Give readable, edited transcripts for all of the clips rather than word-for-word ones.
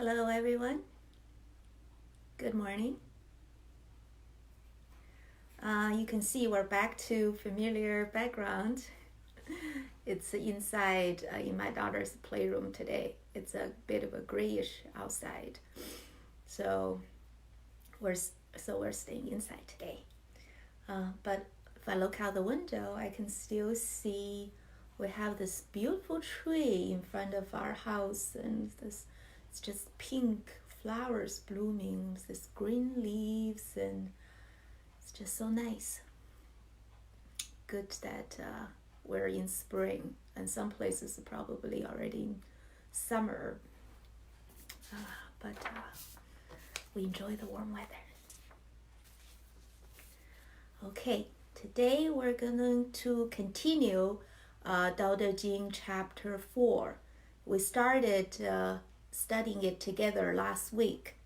Hello, everyone. Good morning. You can see we're back to familiar background. It's inside in my daughter's playroom today. It's a bit of a grayish outside, so we're staying inside today. But if I look out the window, I can still see we have this beautiful tree in front of our house, and it's just pink flowers blooming, this green leaves, and it's just so nice. Good that we're in spring, and some places are probably already in summer, but we enjoy the warm weather. Okay, today we're going to continue Dao De Jing chapter 4. We started studying it together last week.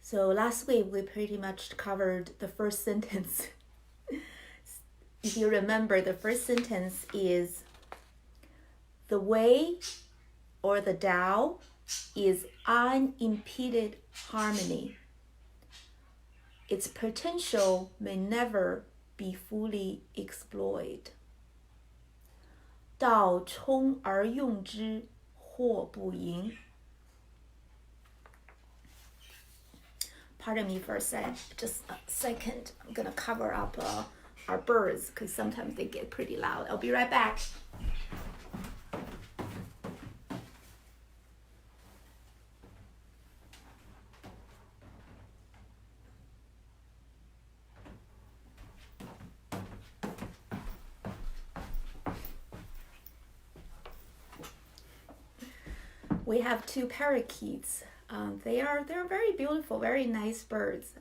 So last week we pretty much covered the first sentence. If you remember, the first sentence is the way or the Tao is unimpeded harmony. Its potential may never be fully exploited. 道冲而用之，或不盈。Pardon me for just a second. I'm gonna cover up our birds because sometimes they get pretty loud. I'll be right back. We have two parakeets. They're very beautiful, very nice birds.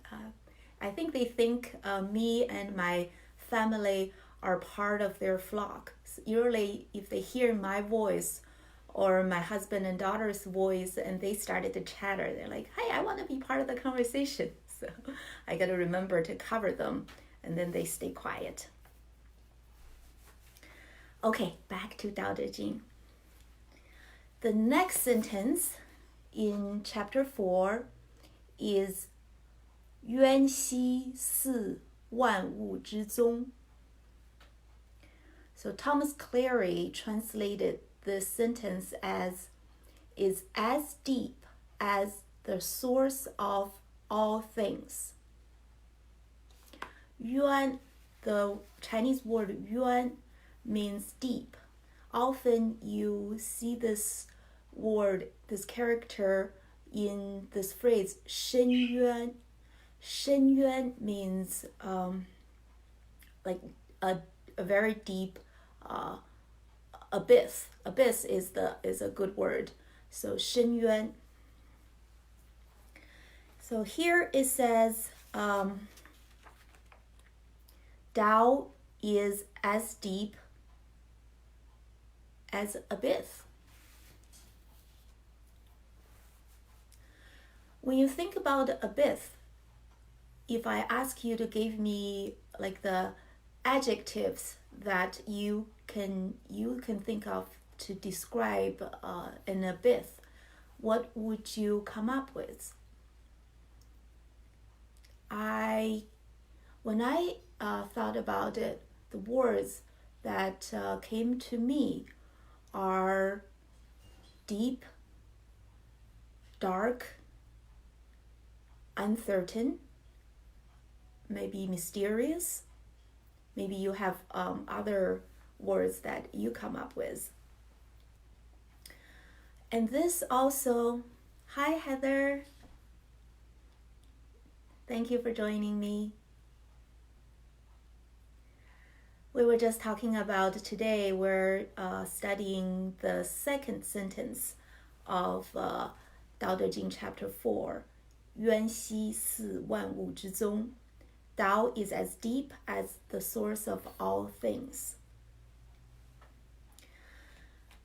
I think they think me and my family are part of their flock. So usually, if they hear my voice or my husband and daughter's voice, and they started to chatter, they're like, "Hey, I want to be part of the conversation." So I got to remember to cover them, and then they stay quiet. Okay, back to Dao De Jing. The next sentence in chapter 4 is 渊兮似万物之宗. So Thomas Cleary translated this sentence as is as deep as the source of all things. 渊, the Chinese word 渊 means deep. Often you see this word, this character in this phrase, 深渊. 深渊 means like a very deep abyss. Abyss is a good word. So 深渊. So here it says Tao is as deep as abyss. When you think about abyss, if I ask you to give me like the adjectives that you can think of to describe an abyss, what would you come up with? When I thought about it, the words that came to me are deep, dark, uncertain, maybe mysterious. Maybe you have other words that you come up with. And this also, hi Heather. Thank you for joining me. We were just talking about today, we're studying the second sentence of Dao De Jing chapter 4. 渊兮似万物之宗. Tao is as deep as the source of all things.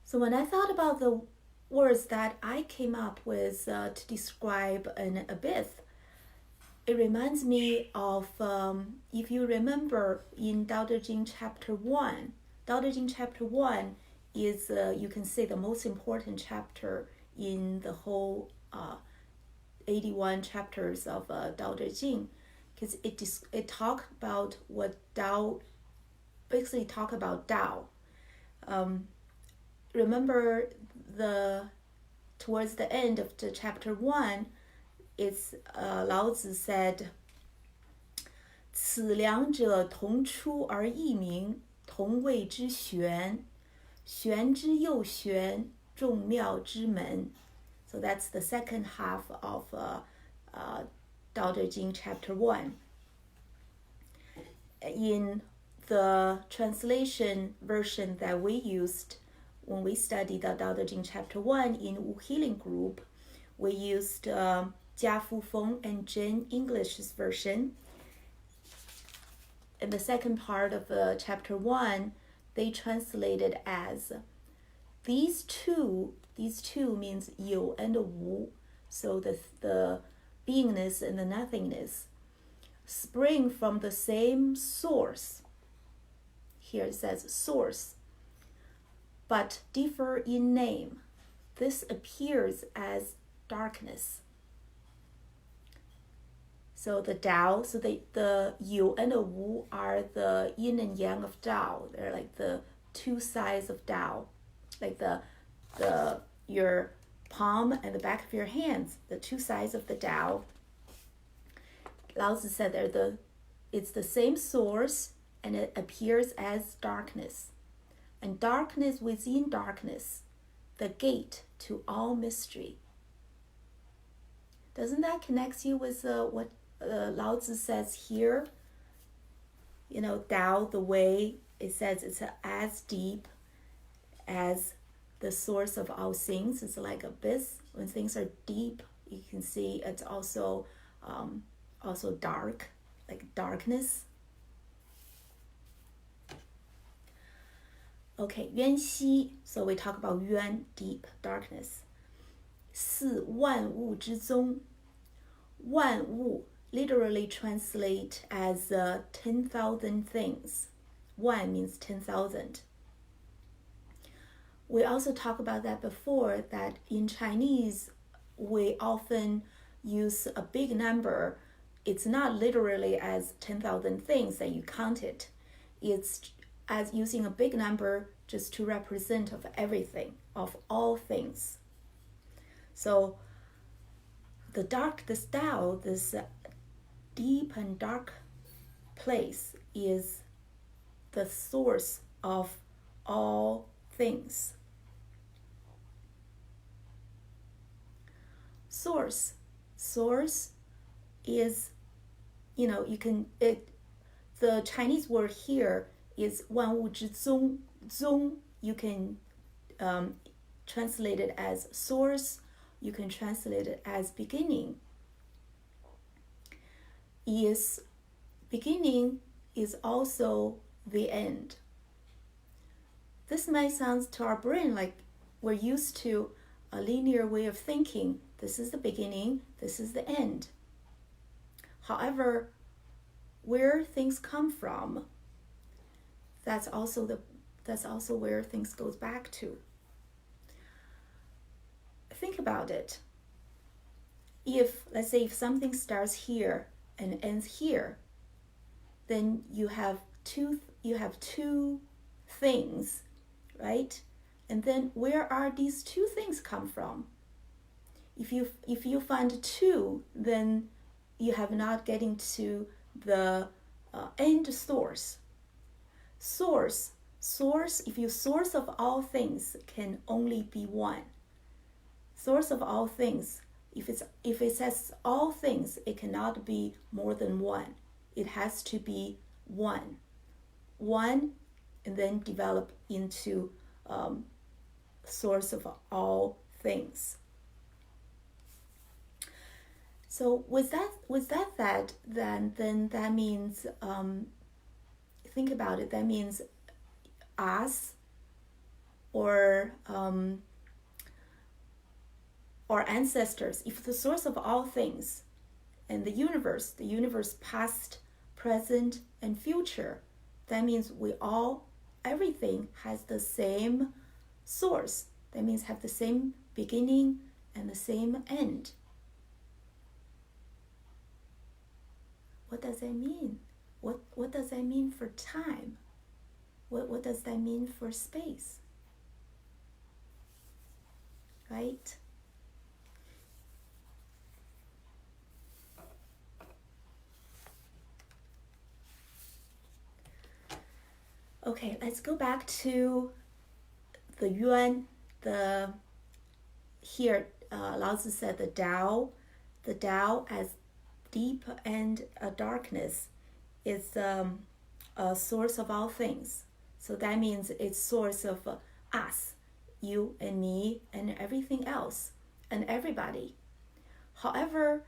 So when I thought about the words that I came up with to describe an abyss, it reminds me of, if you remember in Dao De Jing chapter 1, Dao De Jing chapter 1 is, you can say, the most important chapter in the whole 81 chapters of Dao De Jing, because it talked about what Dao, basically talk about Dao. Remember towards the end of the chapter 1, it's Lao Tzu said, 此两者同出而异名，同谓之玄，玄之又玄，众妙之门。So that's the second half of Dao De Jing chapter 1. In the translation version that we used when we studied the Dao De Jing chapter 1 in Wu Healing Group, we used Jia Fu Feng and Zhen English's version. In the second part of chapter 1, they translated as these two means you and wu, so the beingness and the nothingness spring from the same source. Here it says source, but differ in name. This appears as darkness. So the Tao, so the Yu and the Wu are the yin and yang of Tao. They're like the two sides of Tao, like your palm and the back of your hands, the two sides of the Tao. Lao Tzu said it's the same source, and it appears as darkness. And darkness within darkness, the gate to all mystery. Doesn't that connect you with what Lao Tzu says here? You know, Tao, the way, it says it's as deep as the source of all things. It's like abyss. When things are deep, you can see it's also dark, like darkness. Okay, 渊兮, so we talk about 渊, deep darkness. 四万物之宗, 万物 literally translate as 10,000 things. 1 means 10,000. We also talked about that before, that in Chinese, we often use a big number. It's not literally as 10,000 things that you count it. It's as using a big number just to represent of everything, of all things. So this Tao, this deep and dark place, is the source of all things. Source is, the Chinese word here is 万物之宗. 宗, you can translate it as source. You can translate it as beginning. Beginning is also the end. This might sound to our brain like we're used to a linear way of thinking. This is the beginning, this is the end. However, where things come from, that's also where things goes back to. Think about it. Let's say if something starts here and ends here, then you have two things, right? And then where are these two things come from? If you find two, then you have not getting to the end source. Source, if you source of all things, can only be one. Source of all things, if it says all things, it cannot be more than one. It has to be one, and then develop into source of all things. So with that, then that means, think about it. That means us, or ancestors. If the source of all things, and the universe past, present, and future, that means everything has the same source. That means have the same beginning and the same end. What does that mean? What does that mean for time? What does that mean for space? Right? Okay, let's go back to the yuan. Here, Lao Tzu said the Tao as deep and darkness is a source of all things. So that means it's source of us, you and me and everything else and everybody. However,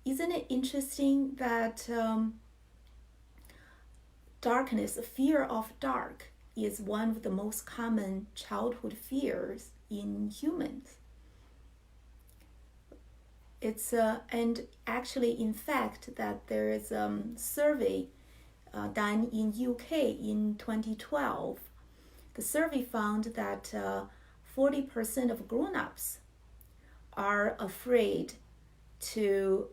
isn't it interesting that darkness, fear of dark, is one of the most common childhood fears in humans. It's and actually, in fact, that there is a survey done in UK in 2012. The survey found that 40% of grown-ups are afraid to,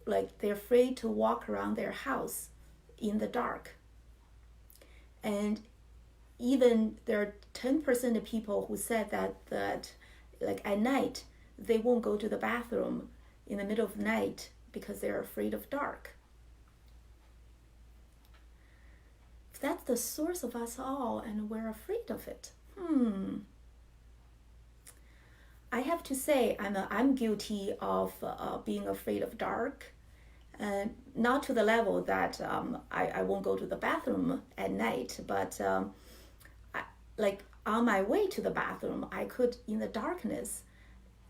they're afraid to walk around their house in the dark. And even there are 10% of people who said that like at night, they won't go to the bathroom in the middle of the night because they're afraid of dark. If that's the source of us all and we're afraid of it, I have to say I'm guilty of being afraid of dark. Not to the level that I won't go to the bathroom at night, but on my way to the bathroom, I could, in the darkness,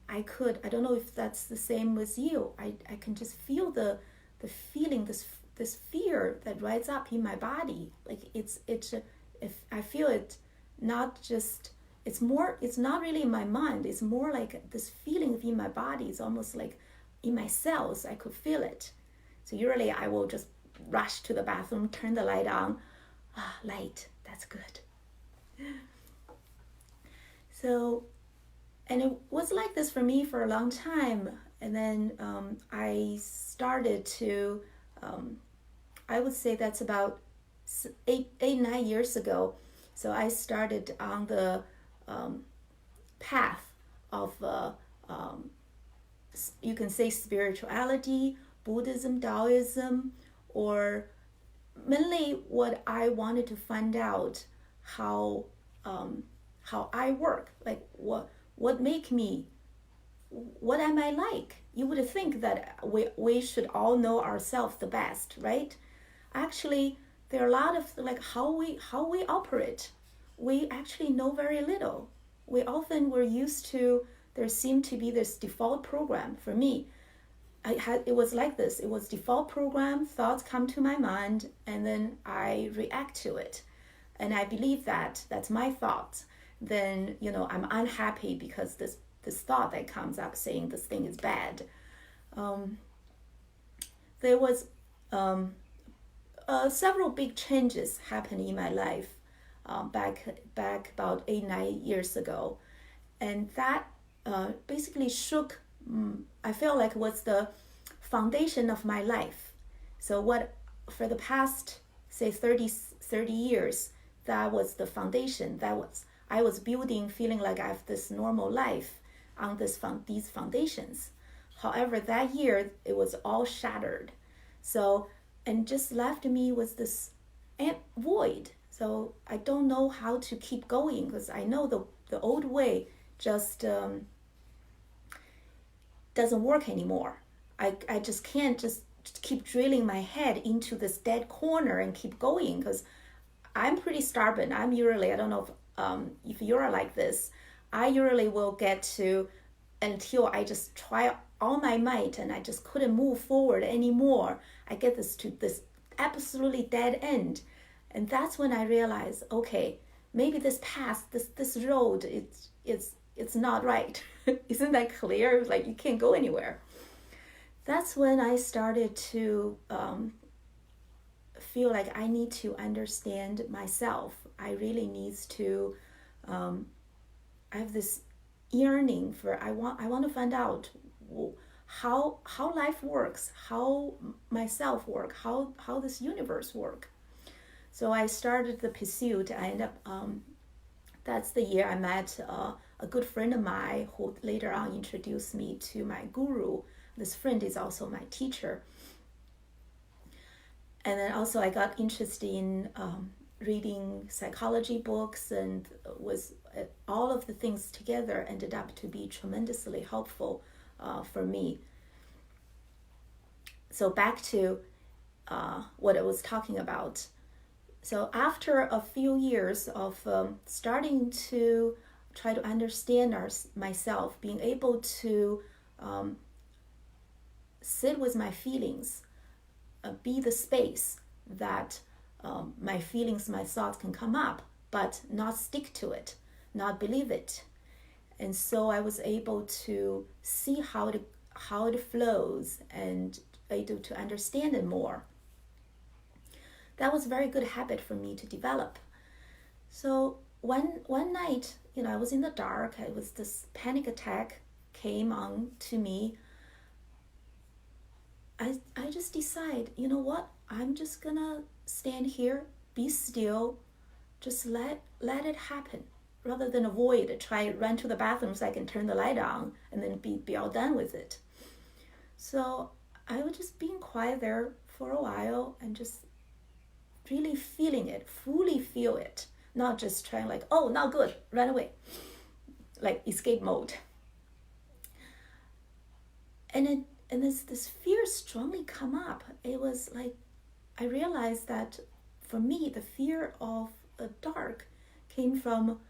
I don't know if that's the same with you, I can just feel the feeling, this fear that rises up in my body. If I feel it, not just, it's not really in my mind, it's more like this feeling in my body. It's almost like in my cells, I could feel it. So usually I will just rush to the bathroom, turn the light on. Light, that's good. So, and it was like this for me for a long time. And then I started to, I would say that's about 9 years ago. So I started on the path of, you can say spirituality, Buddhism, Taoism, or mainly what I wanted to find out how I work, like what make me, what am I like? You would think that we should all know ourselves the best, right? Actually, there are a lot of how we operate. We actually know very little. We're used to, there seemed to be this default program. For me, it was like this. It was default program, thoughts come to my mind, and then I react to it. And I believe that that's my thoughts. Then, I'm unhappy because this thought that comes up saying this thing is bad. There was several big changes happened in my life back about 8-9 years ago. And that basically shook, I felt like it was the foundation of my life. So what, for the past, say 30 years, that was the foundation. I was building, feeling like I have this normal life on these foundations. However, that year, it was all shattered. So, and just left me with this void. So I don't know how to keep going because I know the old way just doesn't work anymore. I just can't just keep drilling my head into this dead corner and keep going because I'm pretty stubborn. I'm usually, I don't know if you're like this, I usually will get to until I just try all my might and I just couldn't move forward anymore. I get to this absolutely dead end. And that's when I realize, okay, maybe this path, this road, it's not right. Isn't that clear? Like you can't go anywhere. That's when I started to feel like I need to understand myself. I really need to, I have this yearning for, I want to find out how life works, how myself work, how this universe work. So I started the pursuit. I ended up, that's the year I met a good friend of mine who later on introduced me to my guru. This friend is also my teacher. And then also I got interested in reading psychology books, and was all of the things together ended up to be tremendously helpful for me. So back to what I was talking about. So after a few years of starting to try to understand myself, being able to sit with my feelings, be the space that my feelings, my thoughts can come up, but not stick to it, not believe it. And so I was able to see how it flows and able to understand it more. That was a very good habit for me to develop. So one night, I was in the dark. It was this panic attack came on to me. I just decide, you know what? I'm just gonna stand here, be still, just let it happen, rather than avoid it. Try run to the bathroom so I can turn the light on and then be all done with it. So I was just being quiet there for a while and just really feeling it, fully feel it, not just trying like, oh, not good, run away, like escape mode. And this fear strongly come up. It was like, I realized that for me, the fear of dark came from,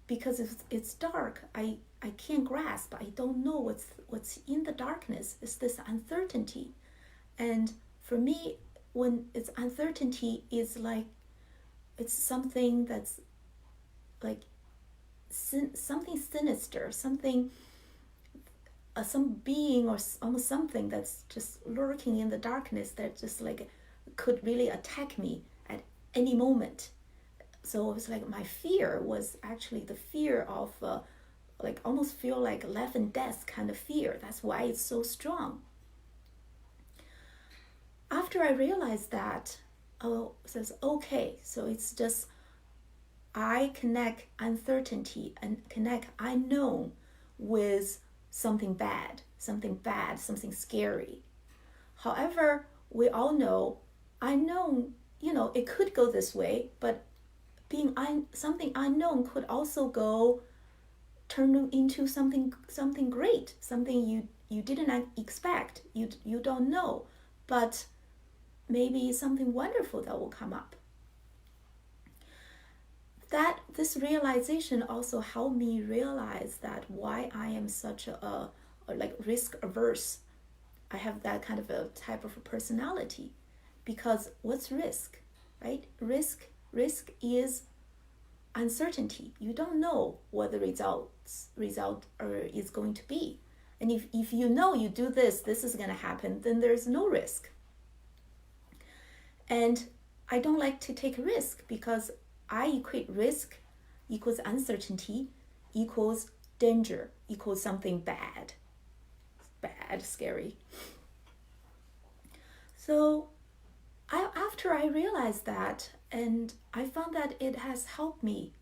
because it's dark, I can't grasp, I don't know what's in the darkness. It's this uncertainty. And for me, when it's uncertainty, is like, it's something that's like something sinister, something, some being or almost something that's just lurking in the darkness that just like could really attack me at any moment. So it was like my fear was actually the fear of like almost feel like life and death kind of fear. That's why it's so strong. After I realized that, oh, it says, okay, so it's just, I connect uncertainty and connect unknown with something bad, something scary. However, we all know unknown, it could go this way, but being something unknown could also turn into something great, something you didn't expect, you don't know, but maybe something wonderful that will come up. That this realization also helped me realize that why I am such a like risk averse. I have that kind of a type of a personality, because what's risk, right? Risk is uncertainty. You don't know what the result is going to be. And if you know you do this is going to happen, then there's no risk. And I don't like to take risk, because I equate risk equals uncertainty equals danger equals something bad, scary. So after I realized that, and I found that it has helped me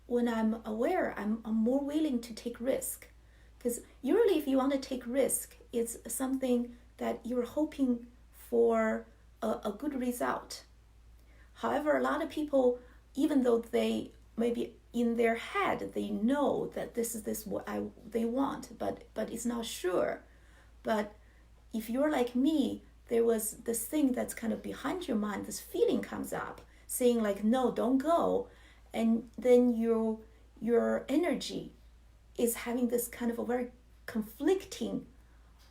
when I'm aware, I'm more willing to take risk. Because usually if you want to take risk, it's something that you're hoping for a good result. However, a lot of people, even though they maybe in their head they know that this is what they want, but it's not sure. But if you're like me, there was this thing that's kind of behind your mind, this feeling comes up saying like, no, don't go. And then your energy is having this kind of a very conflicting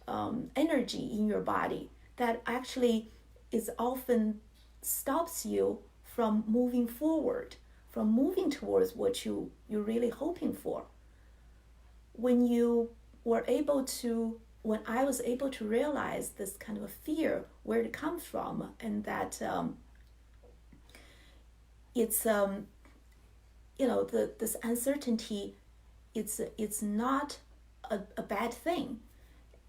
energy in your body that actually is often stops you from moving forward, from moving towards what you're really hoping for. When I was able to realize this kind of a fear, where it comes from, and that it's this uncertainty it's not a bad thing.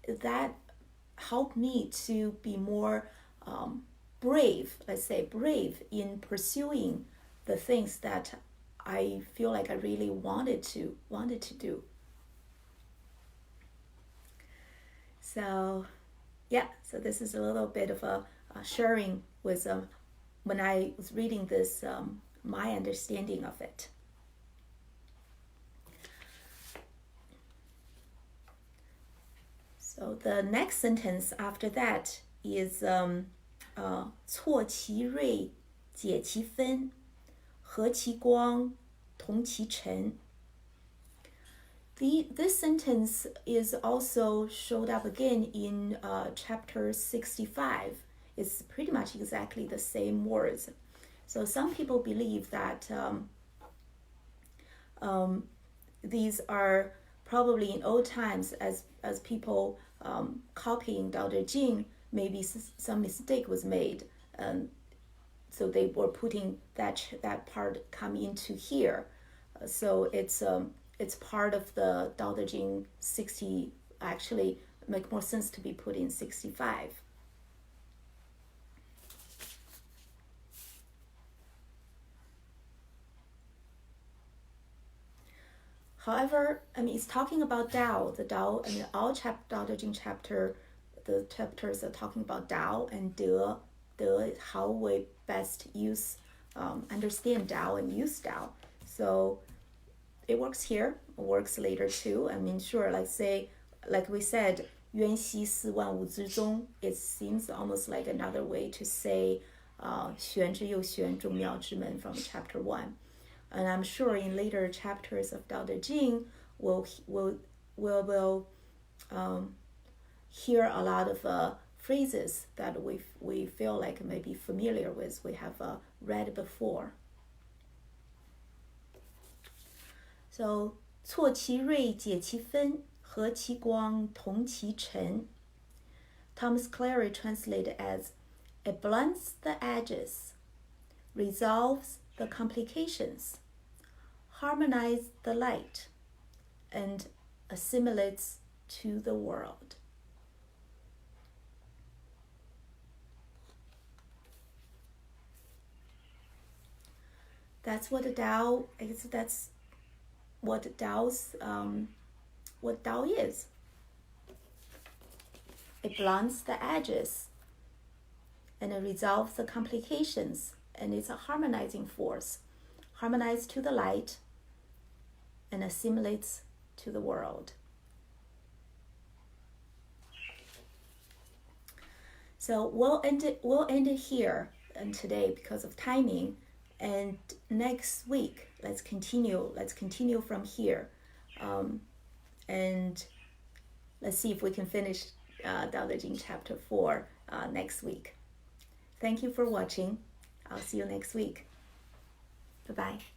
That helped me to be more brave, let's say brave in pursuing the things that I feel like I really wanted to do. So yeah, so this is a little bit of a sharing with when I was reading this, my understanding of it. So the next sentence after that is 错其锐，解其分，和其光，同其尘. This sentence is also showed up again in chapter 65. It's pretty much exactly the same words. So some people believe that these are probably in old times as people copying Dao De Jing, maybe some mistake was made, so they were putting that part come into here. So it's part of the Dao De Jing 60. Actually, make more sense to be put in 65. However, I mean, it's talking about Dao, the Dao, I mean, all Dao De Jing chapter, the chapters are talking about Dao and De. De, how we best use, understand Dao and use Dao. So it works here, it works later too. I mean, sure, like we said, 渊兮似万物之宗, it seems almost like another way to say 玄之又玄，众妙之门 from chapter 1. And I'm sure in later chapters of Dao De Jing, we'll hear a lot of phrases that we feel like maybe familiar with, we have read before. So 错其锐，解其分，和其光，同其尘. Thomas Clary translated as, it blunts the edges, resolves the complications, harmonizes the light, and assimilates to the world. That's what the Tao. I guess that's what Tao's what Tao is. It blunts the edges, and it resolves the complications, and it's a harmonizing force. Harmonizes to the light, and assimilates to the world. So we'll end it here and today because of timing. And next week, let's continue from here, and let's see if we can finish Dao De Jing chapter 4 next week. Thank you for watching. I'll see you next week. Bye-bye.